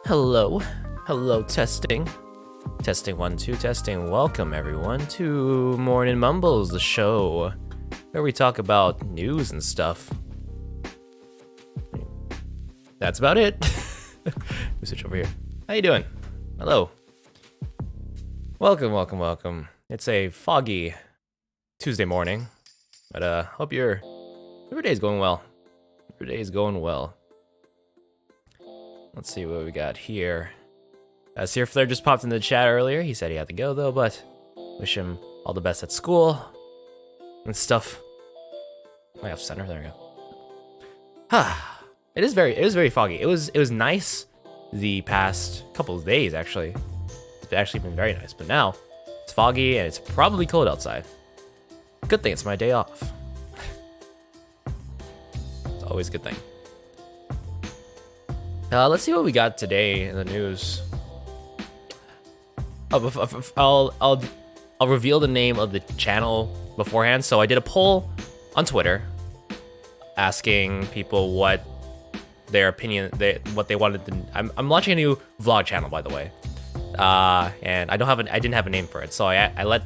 Hello. Hello, testing. Testing 1, 2, testing. Welcome, everyone, to Morning Mumbles, the show where we talk about news and stuff. That's about it. Let me switch over here. How you doing? Hello. Welcome. It's a foggy Tuesday morning, but hope your day's going well. Your day's going well. Let's see what we got here. Sir Flair just popped into the chat earlier. He said he had to go though, but wish him all the best at school and stuff. I have center. There we go. It was very foggy. It was nice the past couple of days actually. It's actually been very nice, but now it's foggy and it's probably cold outside. Good thing it's my day off. It's always a good thing. Let's see what we got today in the news. I'll reveal the name of the channel beforehand. So I did a poll on Twitter asking people what their opinion, what they wanted to. I'm launching a new vlog channel, by the way, and I didn't have a name for it, so I let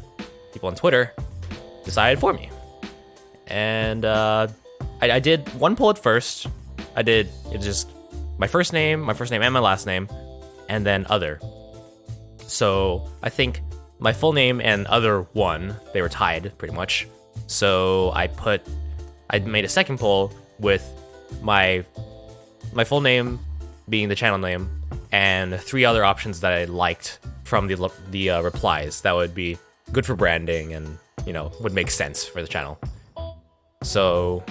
people on Twitter decide for me, and I did one poll at first. It just my first name and my last name, and then other. So I think my full name and other one, they were tied pretty much. So I made a second poll with my full name being the channel name and 3 other options that I liked from the replies that would be good for branding and, you know, would make sense for the channel. So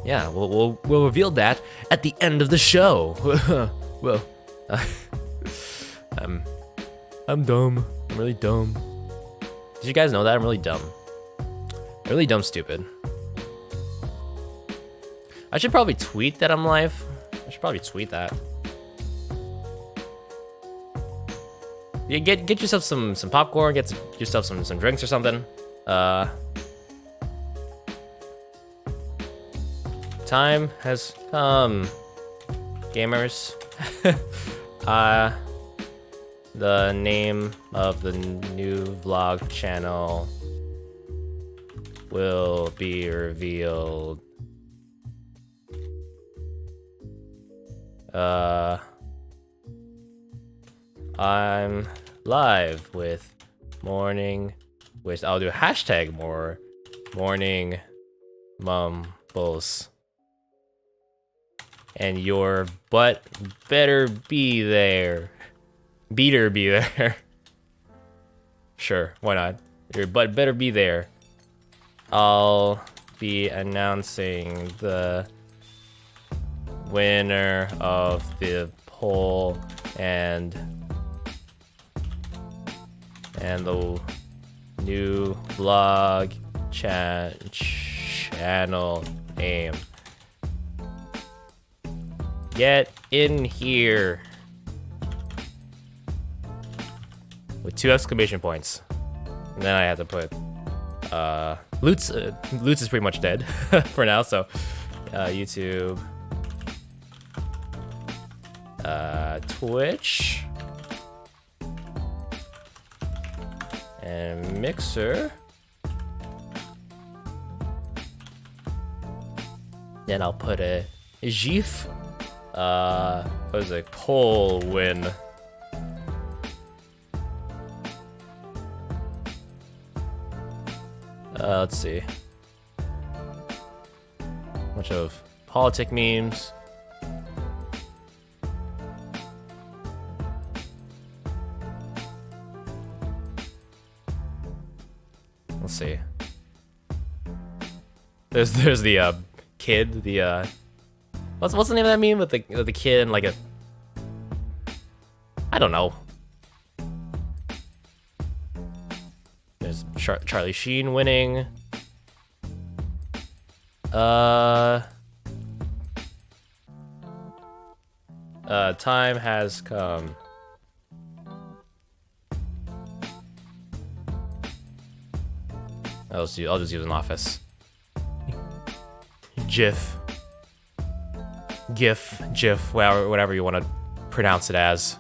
yeah, we'll reveal that at the end of the show. Well, I'm dumb. I'm really dumb. Did you guys know that? I'm really dumb. Really dumb stupid. I should probably tweet that I'm live. I should probably tweet that. Yeah, get yourself some popcorn, get yourself some drinks or something. Time has come, gamers. The name of the new vlog channel will be revealed. I'm live with I'll do hashtag more morning mumbles. And your butt better be there. Better be there. Sure, why not? Your butt better be there. I'll be announcing the winner of the poll and the new vlog channel name. Get in here. With 2 exclamation points. And then I have to put Lutz is pretty much dead for now, so YouTube, Twitch, and Mixer. Then I'll put a GIF. What is it? Poll win. Let's see. Bunch of politic memes. Let's see. There's the kid, the what's the name of that meme with the kid and like a, I don't know. There's Charlie Sheen winning. Time has come. I'll just use an office. GIF, whatever you want to pronounce it as.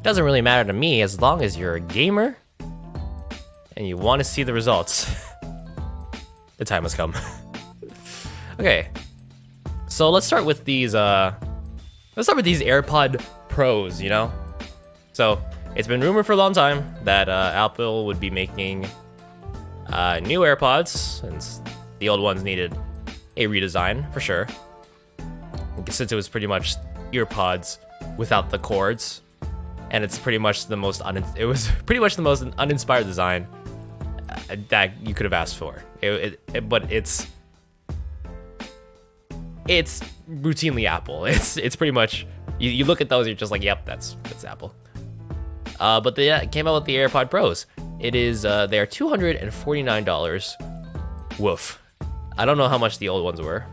Doesn't really matter to me as long as you're a gamer and you want to see the results. The time has come. Okay, so let's start with these. AirPod Pros. You know, so it's been rumored for a long time that Apple would be making new AirPods, since the old ones needed a redesign for sure. Since it was pretty much earpods without the cords, and it's pretty much the most uninspired design that you could have asked for. But it's routinely Apple. It's pretty much you look at those, you're just like, yep, that's Apple. But they came out with the AirPod Pros. It is they are $249. Woof. I don't know how much the old ones were,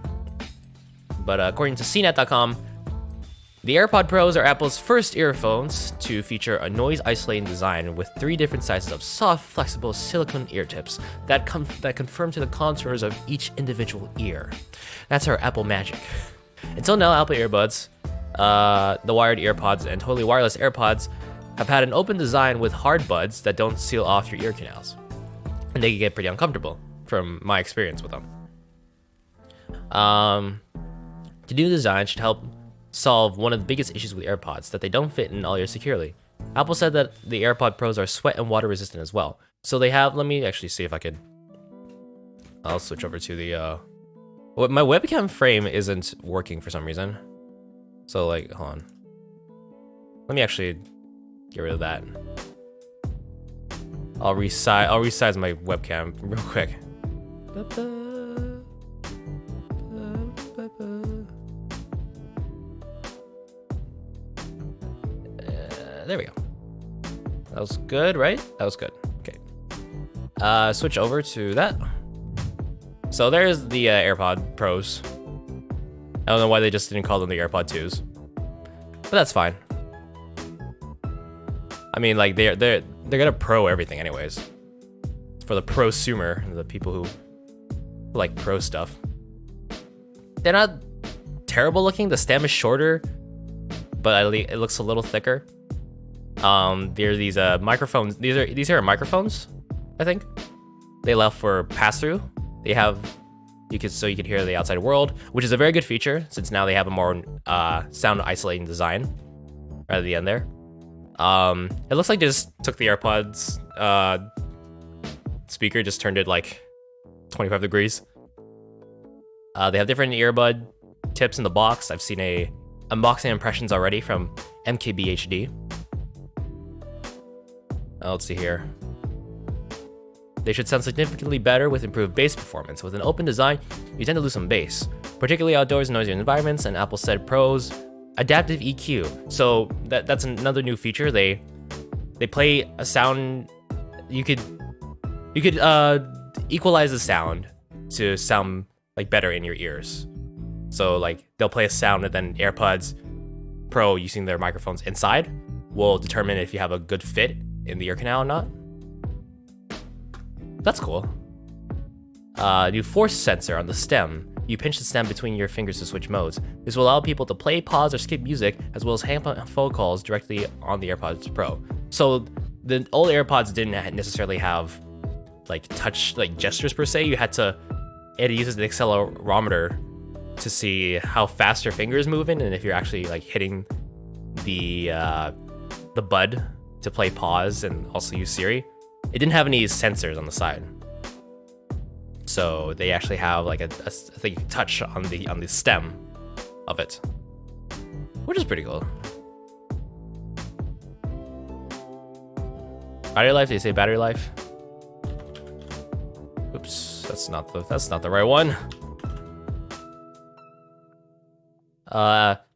but according to CNET.com, the AirPod Pros are Apple's first earphones to feature a noise-isolating design with 3 different sizes of soft, flexible silicone ear tips that conform to the contours of each individual ear. That's our Apple magic. Until now, Apple earbuds, the wired earpods, and totally wireless AirPods have had an open design with hard buds that don't seal off your ear canals, and they can get pretty uncomfortable from my experience with them. The new design should help solve one of the biggest issues with AirPods, that they don't fit in all ears securely. Apple said that the AirPod Pros are sweat and water resistant as well. So they have, let me actually see if I can, I'll switch over to the, my webcam frame isn't working for some reason. So like, hold on. Let me actually get rid of that. I'll resize my webcam real quick. There we go. That was good, right? That was good. Okay. Switch over to that. So there's the AirPod Pros. I don't know why they just didn't call them the AirPod 2s, but that's fine. I mean, like they're gonna pro everything anyways. It's for the prosumer, the people who like pro stuff. They're not terrible looking. The stem is shorter, but it looks a little thicker. There's these microphones. These are microphones, I think. They allow for pass-through. They have you can hear the outside world, which is a very good feature since now they have a more sound isolating design right at the end there. It looks like they just took the AirPods speaker, just turned it like 25 degrees. They have different earbud tips in the box. I've seen unboxing impressions already from MKBHD. Let's see here. They should sound significantly better with improved bass performance. With an open design, you tend to lose some bass, particularly outdoors and noisy environments, and Apple said Pros adaptive EQ. So that's another new feature. They play a sound. You could equalize the sound to sound like better in your ears. So like they'll play a sound, and then AirPods Pro, using their microphones inside, will determine if you have a good fit in the ear canal or not. That's cool. New force sensor on the stem. You pinch the stem between your fingers to switch modes. This will allow people to play, pause, or skip music, as well as hang up phone calls directly on the AirPods Pro. So the old AirPods didn't necessarily have like touch, like gestures per se. It uses the accelerometer to see how fast your finger is moving, and if you're actually like hitting the bud to play pause and also use Siri. It didn't have any sensors on the side, so they actually have like a thing you can touch on the stem of it, which is pretty cool. Battery life? Did you say battery life? Oops, that's not the right one.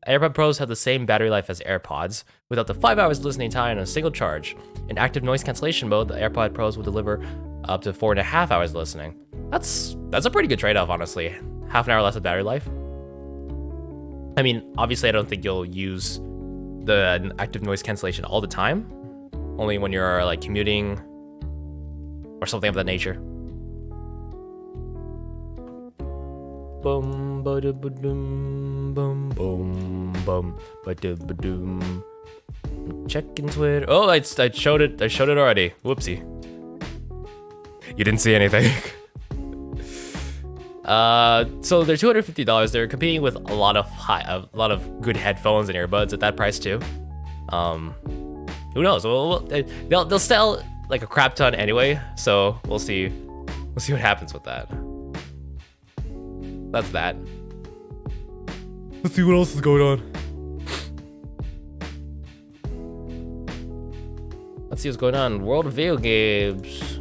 AirPod Pros have the same battery life as AirPods, with up to 5 hours listening time on a single charge. In active noise cancellation mode, the AirPod Pros will deliver up to 4.5 hours listening. That's a pretty good trade-off, honestly. Half an hour less of battery life. I mean, obviously I don't think you'll use the active noise cancellation all the time. Only when you're like commuting or something of that nature. Boom, boom, Checking Twitter. Oh, I showed it. I showed it already. Whoopsie. You didn't see anything. So they're $250. They're competing with a lot of good headphones and earbuds at that price too. Who knows? They'll sell like a crap ton anyway. So we'll see. We'll see what happens with that. That's that. Let's see what else is going on. Let's see what's going on. World of Video Games.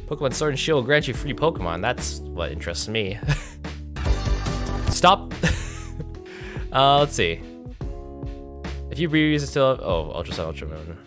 Pokemon Sword and Shield grants you free Pokemon. That's what interests me. Stop. Let's see. If you reuse it still. Oh, Ultra Sun, Ultra Moon.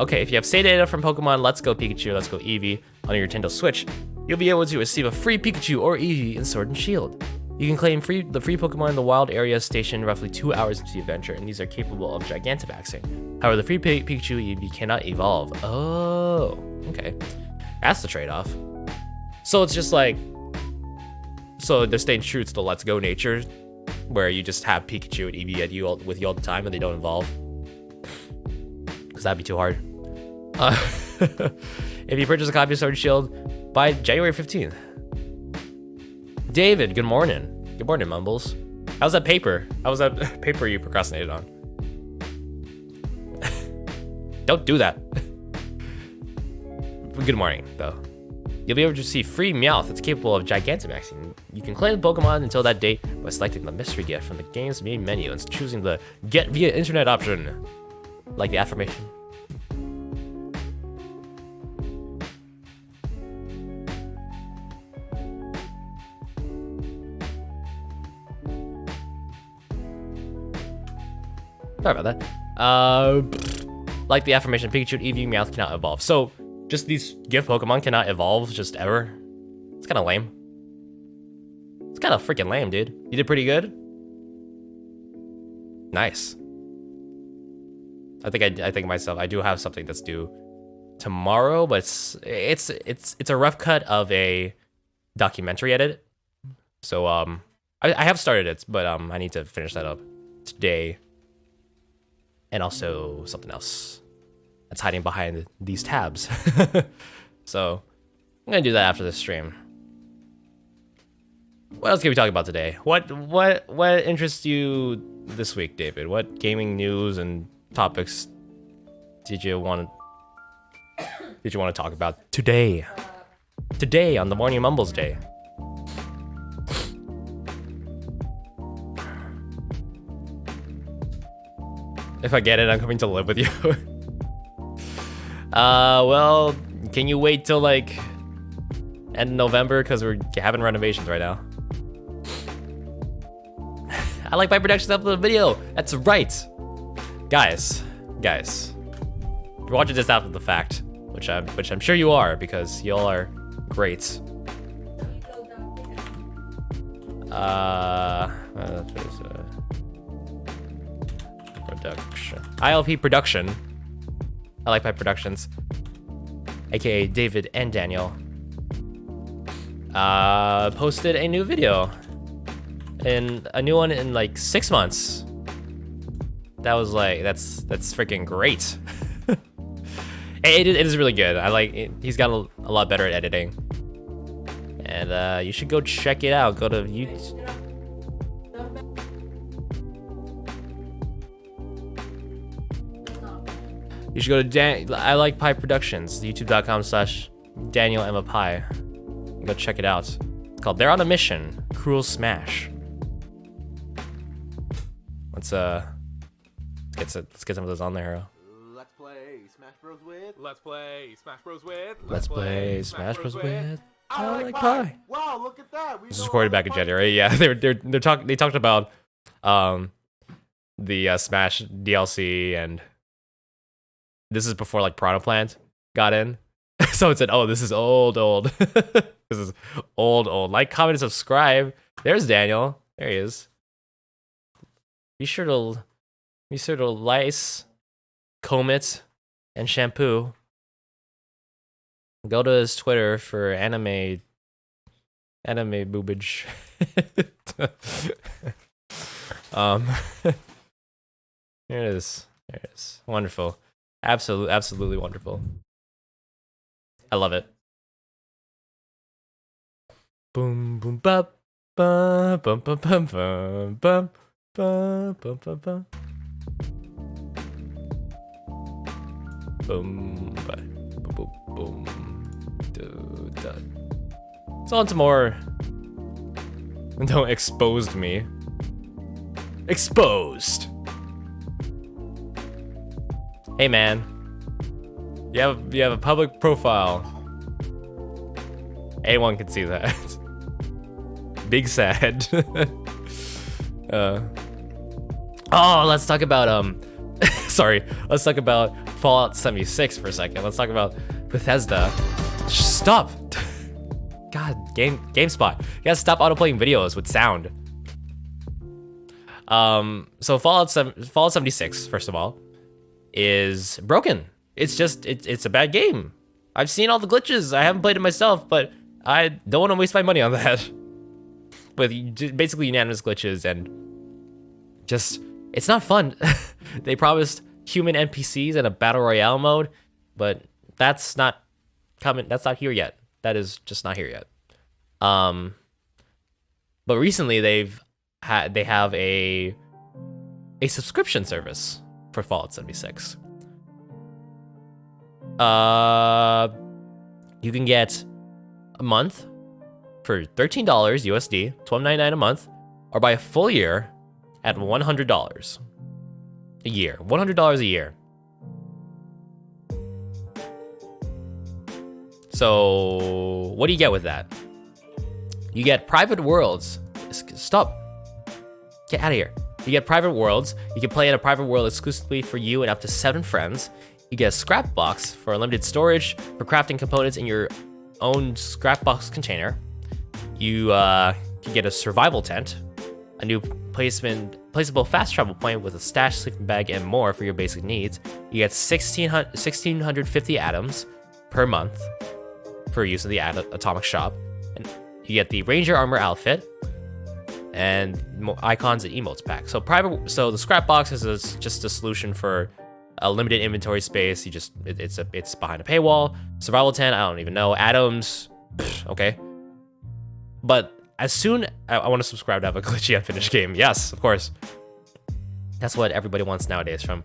Okay, if you have save data from Pokemon Let's Go Pikachu, Let's Go Eevee on your Nintendo Switch, you'll be able to receive a free Pikachu or Eevee in Sword and Shield. You can claim the free Pokemon in the wild area stationed roughly 2 hours into the adventure, and these are capable of Gigantamaxing. However, the free Pikachu Eevee cannot evolve. Oh, okay. That's the trade-off. So it's just like... So they're staying true to the Let's Go nature, where you just have Pikachu and Eevee with you all the time and they don't evolve. Because that'd be too hard. If you purchase a copy of Sword and Shield by January 15th. David, good morning. Good morning, Mumbles. How's that paper? How was that paper you procrastinated on? Don't do that. Good morning, though. You'll be able to see free Meowth that's capable of Gigantamaxing. You can claim Pokemon until that date by selecting the mystery gift from the game's main menu and choosing the Get Via Internet option. Like the affirmation. Sorry about that. Like the affirmation, Pikachu and Eevee Meowth cannot evolve. So, just these gift Pokemon cannot evolve just ever? It's kind of lame. It's kind of freaking lame, dude. You did pretty good. Nice. I think myself, I do have something that's due tomorrow, but it's a rough cut of a documentary edit. So, I have started it, but I need to finish that up today. And also something else that's hiding behind these tabs. So I'm gonna do that after this stream. What else can we talk about today? What interests you this week, David? What gaming news and topics did you want to talk about today? Today on the Morning Mumbles Day. If I get it, I'm coming to live with you. Well, can you wait till like end of November? Because we're having renovations right now. I like my productions upload a video. That's right. Guys. You're watching this after the fact, which I'm sure you are, because y'all are great. Production. ILP Production. I like my productions. AKA David and Daniel. Posted a new video. And a new one in like 6 months. That was like, that's freaking great. It is really good. I like it. He's gotten a lot better at editing. And you should go check it out. Go to YouTube. You should go to I Like Pie Productions, youtube.com/DanielEmmaPie. Go check it out. It's called They're on a Mission, Cruel Smash. Let's get some of those on there, hero. Let's play Smash Bros with. Let's play Smash Bros with. Let's play Smash Bros with. I Like Pie. Wow, look at that. This was recorded back in January. Yeah, they talked about the Smash DLC, and this is before like Piranha Plant got in. So it said, "Oh, this is old." This is old. Like, comment, and subscribe. There's Daniel. There he is. Be sure to lice, comb it, and shampoo Go to his Twitter for anime boobage. Here it is. There it is. Wonderful. Absolutely wonderful. I love it. Boom boom bop bum bum bum bum bum bum bum bum bum bum. Boom boom boom boom. So on to more. Don't exposed me. Exposed. Hey man, you have a public profile. Anyone can see that. Big sad. Oh, let's talk about sorry. Let's talk about Fallout 76 for a second. Let's talk about Bethesda. Stop. God, GameSpot. You gotta stop autoplaying videos with sound. So Fallout 76, first of all, is broken. It's just it's a bad game. I've seen all the glitches. I haven't played it myself, but I don't want to waste my money on that. With basically unanimous glitches and just it's not fun. They promised human NPCs and a battle royale mode, but that's not coming. That's not here yet. That is just not here yet. But recently they have a subscription service for Fallout 76. You can get a month for $13 USD, $12.99 a month, or buy a full year at $100 a year. $100 a year. So what do you get with that? You get private worlds. Stop. Get out of here. You get private worlds. You can play in a private world exclusively for you and up to 7 friends. You get a scrap box for unlimited storage for crafting components in your own scrap box container. You can get a survival tent, a new placeable fast travel point with a stash, sleeping bag, and more for your basic needs. You get 1,650 atoms per month for use in the atomic shop. And you get the Ranger armor outfit and icons and emotes pack. So the scrap box is just a solution for a limited inventory space. It's behind a paywall. Survival tent, I don't even know. Atoms, okay. But as soon I want to subscribe to have a glitchy unfinished game. Yes, of course. That's what everybody wants nowadays from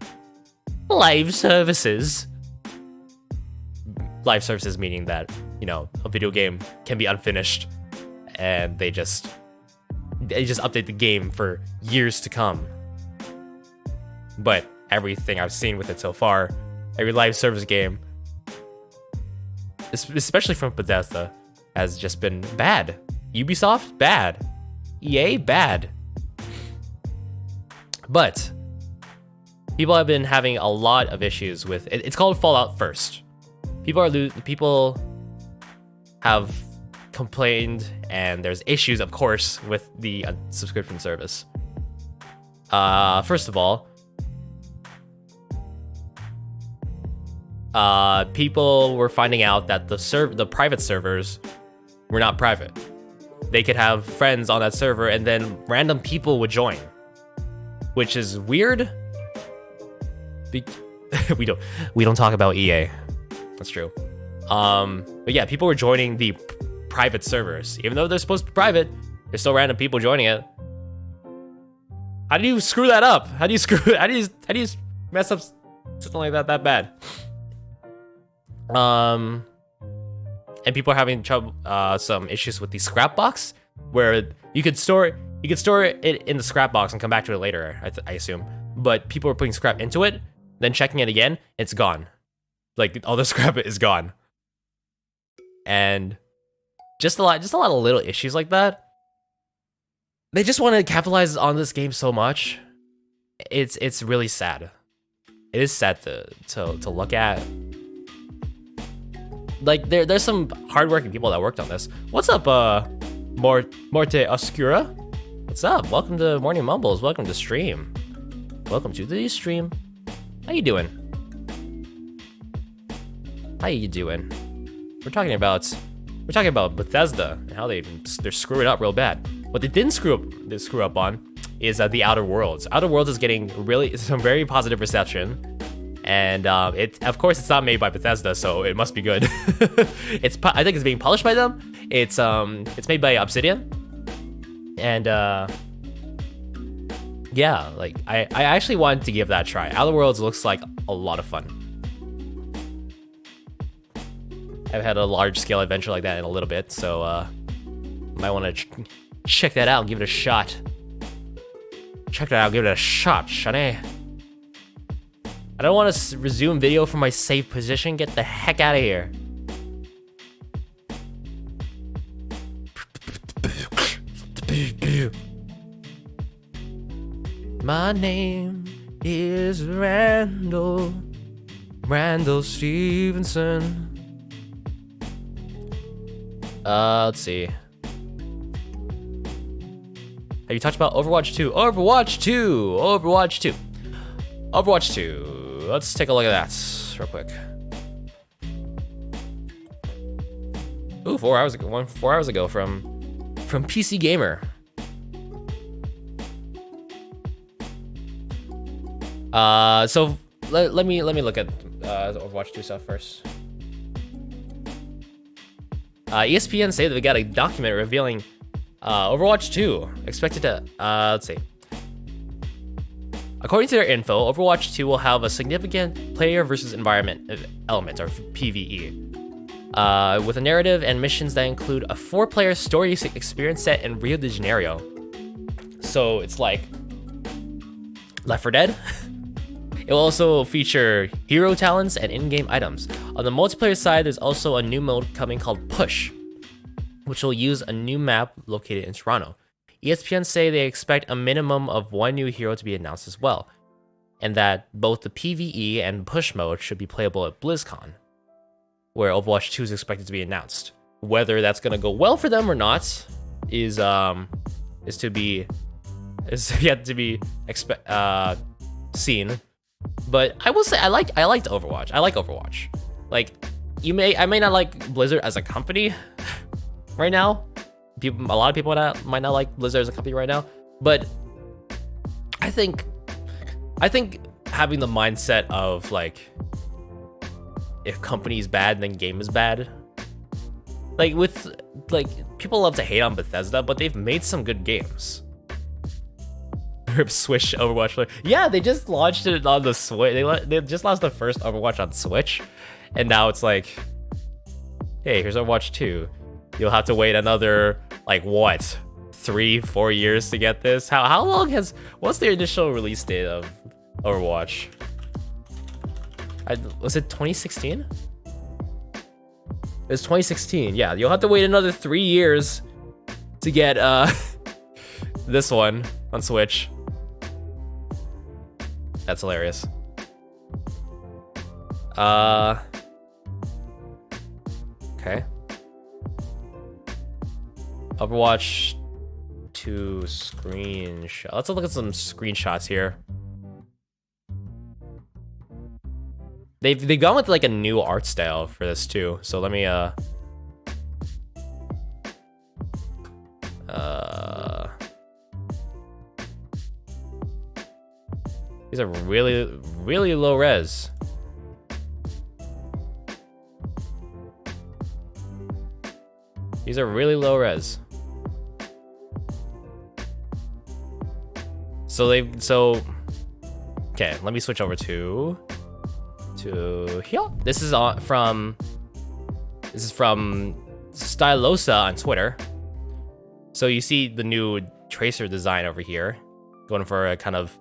live services. Live services meaning that, a video game can be unfinished and they just update the game for years to come. But everything I've seen with it so far, every live service game, especially from Bethesda, has just been bad. Ubisoft, bad. EA, bad. But people have been having a lot of issues with it. It's called Fallout First. People have complained, and there's issues, of course, with the subscription service. First of all, people were finding out that the private servers were not private. They could have friends on that server, and then random people would join, which is weird. We don't talk about EA. That's true. But yeah, people were joining the private servers, even though they're supposed to be private. There's still random people joining it. How do you screw that up? How do you mess up something like that bad? And people are having trouble, some issues with the scrap box, where you could store it in the scrap box and come back to it later. I assume, but people are putting scrap into it, then checking it again, it's gone. Like all the scrap is gone, and just a lot of little issues like that. They just want to capitalize on this game so much. It's really sad. It is sad to look at. Like there's some hardworking people that worked on this. What's up, Morte Oscura? What's up? Welcome to Morning Mumbles. Welcome to stream. Welcome to the stream. How you doing? We're talking about Bethesda and how they're screwing up real bad. What they didn't screw up on is the Outer Worlds. Outer Worlds is getting really some very positive reception, and of course it's not made by Bethesda, so it must be good. I think it's being published by them. It's made by Obsidian, and yeah, like I actually wanted to give that a try. Outer Worlds looks like a lot of fun. I've had a large scale adventure like that in a little bit, so might want to check that out and give it a shot. Check that out, give it a shot, Shanae. I don't want to resume video from my safe position. Get the heck out of here. My name is Randall Stevenson. Let's see. Have you talked about Overwatch 2? Overwatch 2. Let's take a look at that real quick. Ooh, 4 hours ago. 4 hours ago from PC Gamer. So let me look at the Overwatch 2 stuff first. ESPN say that we got a document revealing Overwatch 2 expected to let's see. According to their info, Overwatch 2 will have a significant player versus environment element, or PvE, with a narrative and missions that include a 4-player story experience set in Rio de Janeiro. So it's like Left 4 Dead. It will also feature hero talents and in-game items. On the multiplayer side, there's also a new mode coming called Push, which will use a new map located in Toronto. ESPN say they expect a minimum of 1 new hero to be announced as well, and that both the PvE and Push mode should be playable at BlizzCon, where Overwatch 2 is expected to be announced. Whether that's gonna go well for them or not is yet to be seen. But I will say I liked Overwatch. I like Overwatch. Like, I may not like Blizzard as a company right now. A lot of people might not like Blizzard as a company right now. But I think having the mindset of like, if company is bad, then game is bad. Like people love to hate on Bethesda, but they've made some good games. Switch Overwatch. Yeah, they just launched it on the Switch. They just launched the first Overwatch on Switch, and now it's like, hey, here's Overwatch 2. You'll have to wait another, like, what, 3-4 years to get this? How long what's the initial release date of Overwatch? Was it 2016? It's 2016. Yeah, you'll have to wait another 3 years to get this one on Switch. That's hilarious. Okay. Overwatch 2 screenshot. Let's look at some screenshots here. They've gone with like a new art style for this too. So let me these are really low res. These are really low res. Okay, let me switch over to here. This is from Stylosa on Twitter. So you see the new Tracer design over here, going for a kind of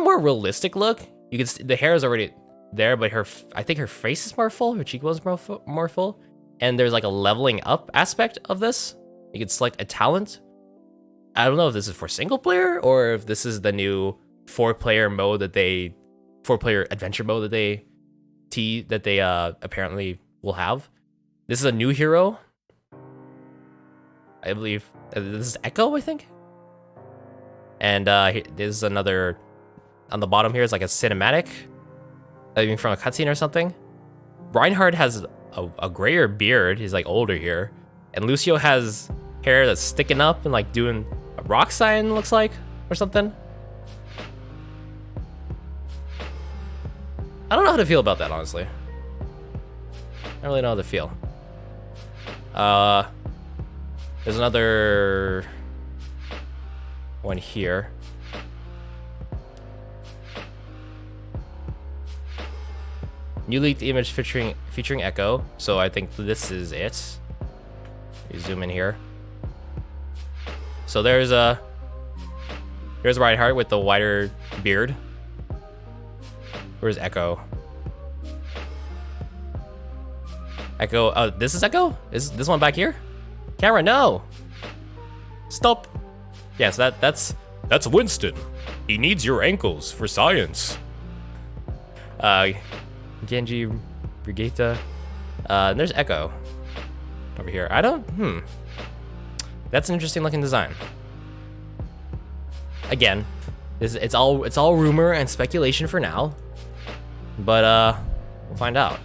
more realistic look. You can see the hair is already there, but I think her face is more full, her cheekbones more full, and there's like a leveling up aspect of this. You can select a talent. I don't know if this is for single player or if this is the new 4-player adventure mode that they apparently will have. This is a new hero. I believe this is Echo, I think. And there's another on the bottom here is like a cinematic, I mean, from a cutscene or something. Reinhardt has a grayer beard. He's like older here, and Lucio has hair that's sticking up and like doing a rock sign, looks like, or something. I don't know how to feel about that, honestly. I don't really know how to feel. There's another one here. New leaked image featuring Echo, so I think this is it. You zoom in here. So there's Reinhardt with the wider beard. Where's Echo? Echo, oh, this is Echo? Is this one back here? Camera, no! Stop! Yeah, so that's Winston. He needs your ankles for science. Genji, Brigitte, and there's Echo over here. That's an interesting looking design. Again, it's all rumor and speculation for now, but we'll find out.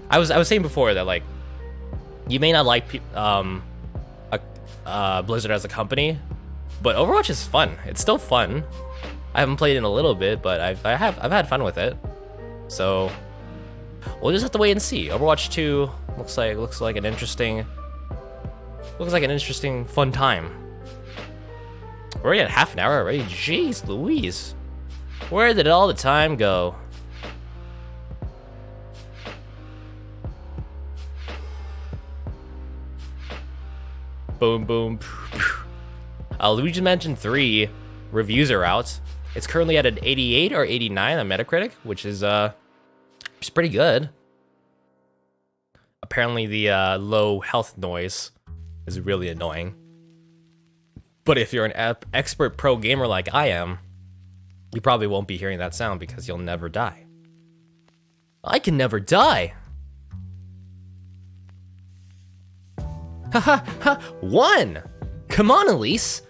I was saying before that, like, you may not like Blizzard as a company, but Overwatch is fun. It's still fun. I haven't played it in a little bit, but I've had fun with it. So we'll just have to wait and see. Overwatch 2 looks like an interesting fun time. We're already at half an hour already. Jeez Louise. Where did all the time go? Boom, boom. Luigi Mansion 3 reviews are out. It's currently at an 88 or 89 on Metacritic, which is pretty good. Apparently the low health noise is really annoying. But if you're an expert pro gamer like I am, you probably won't be hearing that sound because you'll never die. I can never die! Ha ha! One! Come on, Elise!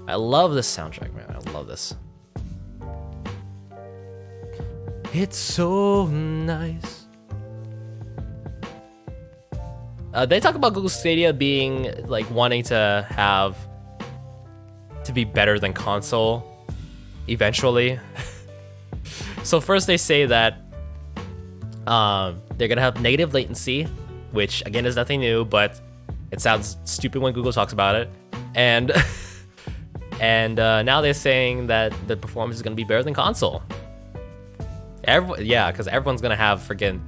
I love this soundtrack, man. I love this. It's so nice. They talk about Google Stadia being like wanting to be better than console eventually. So first they say that they're gonna have negative latency, which again is nothing new, but it sounds stupid when Google talks about it. And now they're saying that the performance is gonna be better than console. Yeah, because everyone's gonna have freaking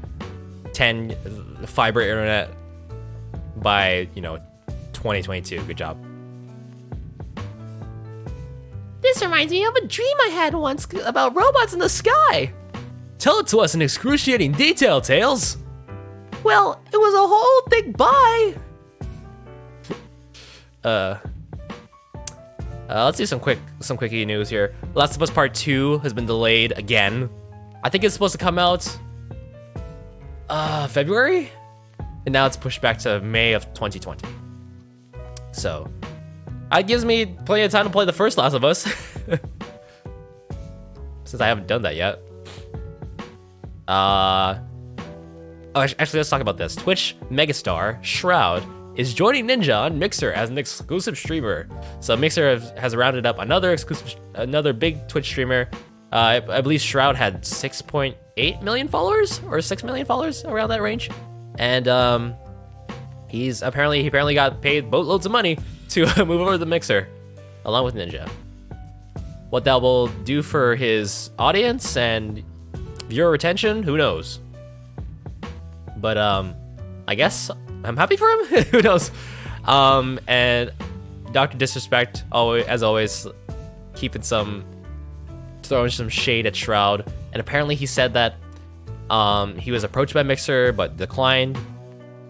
10 fiber internet by 2022. Good job. This reminds me of a dream I had once about robots in the sky. Tell it to us in excruciating detail, Tails. Well, it was a whole big bye. Let's do some quickie news here. Last of Us Part 2 has been delayed again. I think it's supposed to come out February, and now it's pushed back to May of 2020. So it gives me plenty of time to play the first Last of Us, since I haven't done that yet. Actually, let's talk about this. Twitch megastar Shroud is joining Ninja on Mixer as an exclusive streamer. So Mixer has rounded up another big Twitch streamer. I believe Shroud had 6.8 million followers or 6 million followers, around that range, and he apparently got paid boatloads of money to move over to the Mixer, along with Ninja. What that will do for his audience and viewer retention, who knows? But I guess I'm happy for him. Who knows? And Dr. Disrespect, as always, throwing some shade at Shroud. And apparently he said that he was approached by Mixer but declined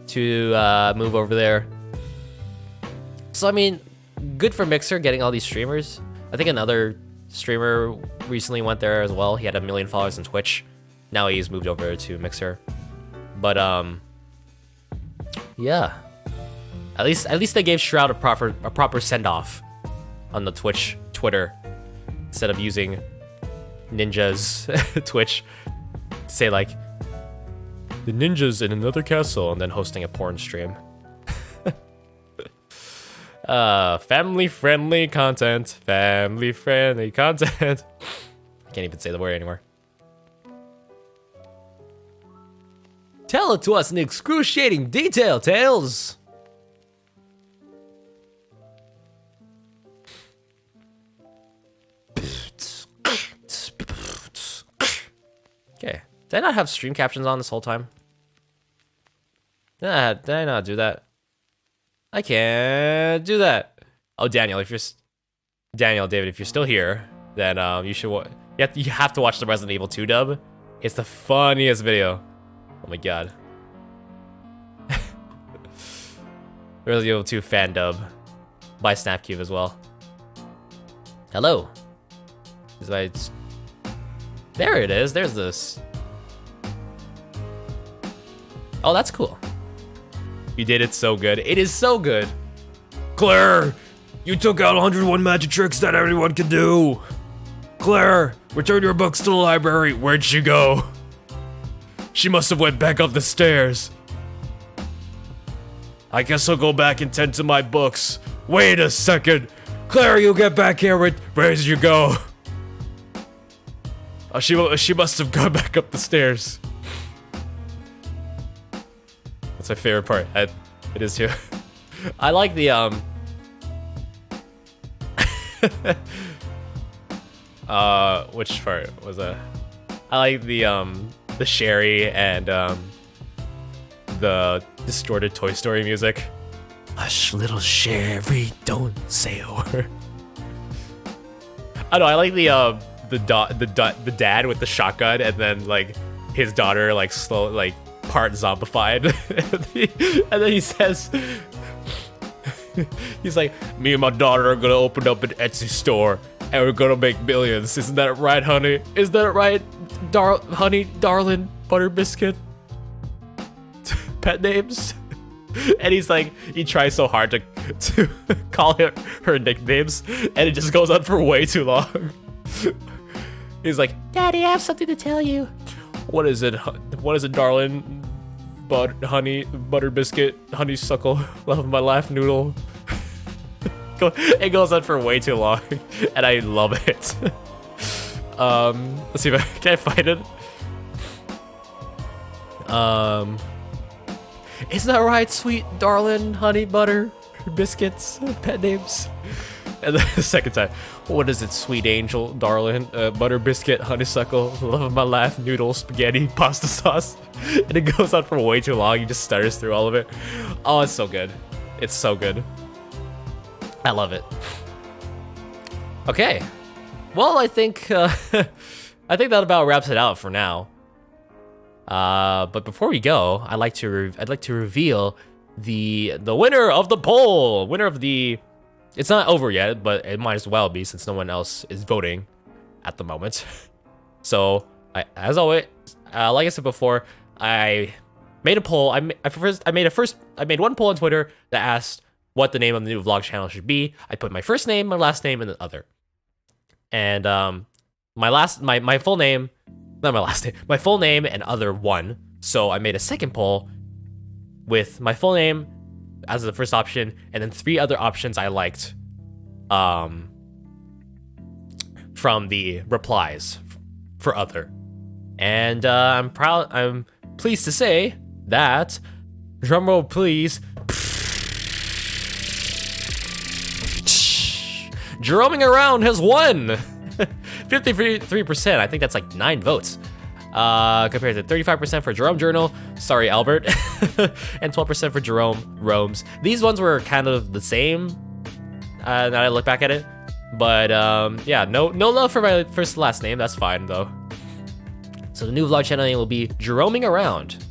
to move over there. So I mean, good for Mixer getting all these streamers. I think another streamer recently went there as well. He had 1 million followers on Twitch. Now he's moved over to Mixer. But yeah, At least they gave Shroud a proper send off on the Twitter, instead of using Ninja's Twitch to say like the ninjas in another castle and then hosting a porn stream. Family friendly content. Family friendly content. I can't even say the word anymore. Tell it to us in excruciating detail, Tails. Okay. Did I not have stream captions on this whole time? Did I not do that? I can't do that. Oh, Daniel, David, if you're still here, then you should you have to watch the Resident Evil 2 dub. It's the funniest video. Oh my god. Resident Evil 2 fan dub by Snapcube as well. Hello. There it is. There's this. Oh, that's cool. You did it so good. It is so good. Claire, you took out 101 magic tricks that everyone can do. Claire, return your books to the library. Where'd she go? She must have went back up the stairs. I guess I'll go back and tend to my books. Wait a second. Claire, you get back here. Where did you go? Oh, she must have gone back up the stairs. That's my favorite part. It is too. I like the which part was that? I like the Sherry and the distorted Toy Story music. Hush, little Sherry, don't say a word. I know. I like the dad with the shotgun, and then like his daughter like slow like part zombified, and then he says, he's like, me and my daughter are gonna open up an Etsy store, and we're gonna make millions. Isn't that right, honey? Is that right, honey, darling, butter biscuit? Pet names. And he's like, he tries so hard to call her nicknames, and it just goes on for way too long. He's like, Daddy, I have something to tell you. What is it? What is it, darling? Honey, butter biscuit, honeysuckle, love of my life, noodle. It goes on for way too long, and I love it. Let's see if can I find it. Isn't that right, sweet darling, honey, butter, biscuits, pet names? And then the second time, what is it, sweet angel, darling, butter biscuit, honeysuckle, love of my life, noodle, spaghetti, pasta sauce. And it goes on for way too long. He just stutters through all of it. Oh, it's so good. It's so good. I love it. Okay. Well, I think that about wraps it out for now. But before we go, I'd like to reveal the winner of the poll. Winner of the. It's not over yet, but it might as well be since no one else is voting at the moment. So, as always, like I said before, I made a poll. I made one poll on Twitter that asked what the name of the new vlog channel should be. I put my first name, my last name, and the other. And my full name, not my last name, my full name and other won. So I made a second poll with my full name as the first option, and then 3 other options I liked from the replies for other. And I'm pleased to say that, drumroll please, Jeroming Around has won 53%. I think that's like 9 votes. Compared to 35% for Jerome Journal, sorry Albert, and 12% for Jerome Roams. These ones were kind of the same now I look back at it, but yeah, no love for my first and last name. That's fine though. So the new vlog channel name will be Jeroming Around.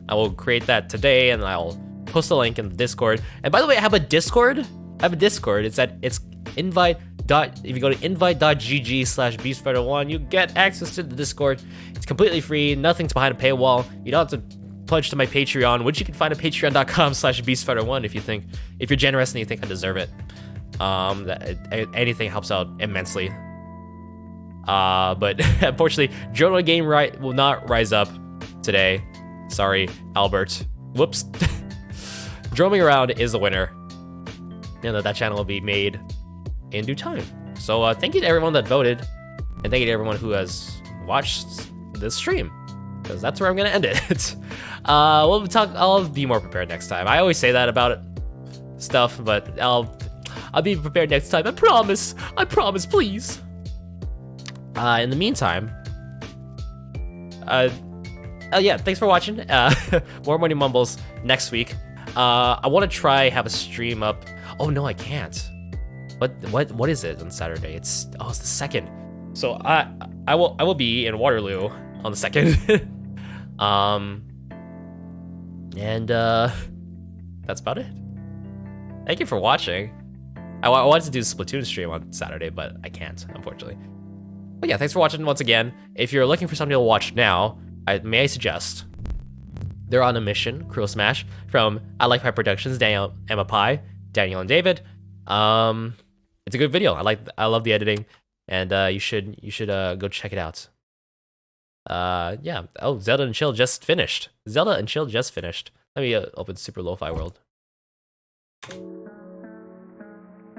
I will create that today, and I'll post a link in the Discord. And by the way, I have a Discord. It's invite. If you go to invite.gg/beastfighter1, you get access to the Discord. It's completely free. Nothing's behind a paywall. You don't have to pledge to my Patreon, which you can find at patreon.com/beastfighter1 if you're generous and you think I deserve it. Anything helps out immensely. But unfortunately, Jono Game will not rise up today. Sorry, Albert. Whoops. Droning Around is the winner. And that channel will be made in due time. So thank you to everyone that voted, and thank you to everyone who has watched this stream, because that's where I'm gonna end it. I'll be more prepared next time. I always say that about stuff, but I'll be prepared next time. I promise, please. In the meantime, yeah, thanks for watching. More Money Mumbles next week. I want to have a stream up. Oh no, I can't. What is it on Saturday? It's the 2nd. So I will be in Waterloo on the 2nd. And that's about it. Thank you for watching. I wanted to do a Splatoon stream on Saturday, but I can't, unfortunately. But yeah, thanks for watching once again. If you're looking for something to watch now, may I suggest they're on a mission, Cruel Smash, from I Like Pie Productions, Daniel, Emma Pie, Daniel and David. It's a good video. I love the editing, and you should go check it out. Yeah. Oh, Zelda and Chill just finished. Let me open Super Lo-Fi World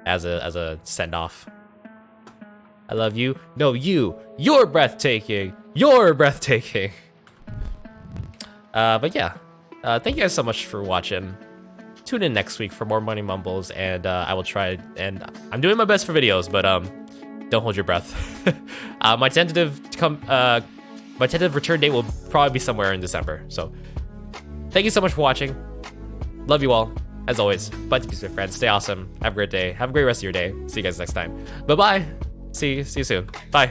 as a send off. I love you. No, you're breathtaking. But yeah, thank you guys so much for watching. Tune in next week for more Money Mumbles, and I will try, and I'm doing my best for videos, but don't hold your breath. My tentative return date will probably be somewhere in December. So thank you so much for watching. Love you all, as always. Bye to my friends. Stay awesome. Have a great day. Have a great rest of your day. See you guys next time. Bye bye. See you soon. Bye.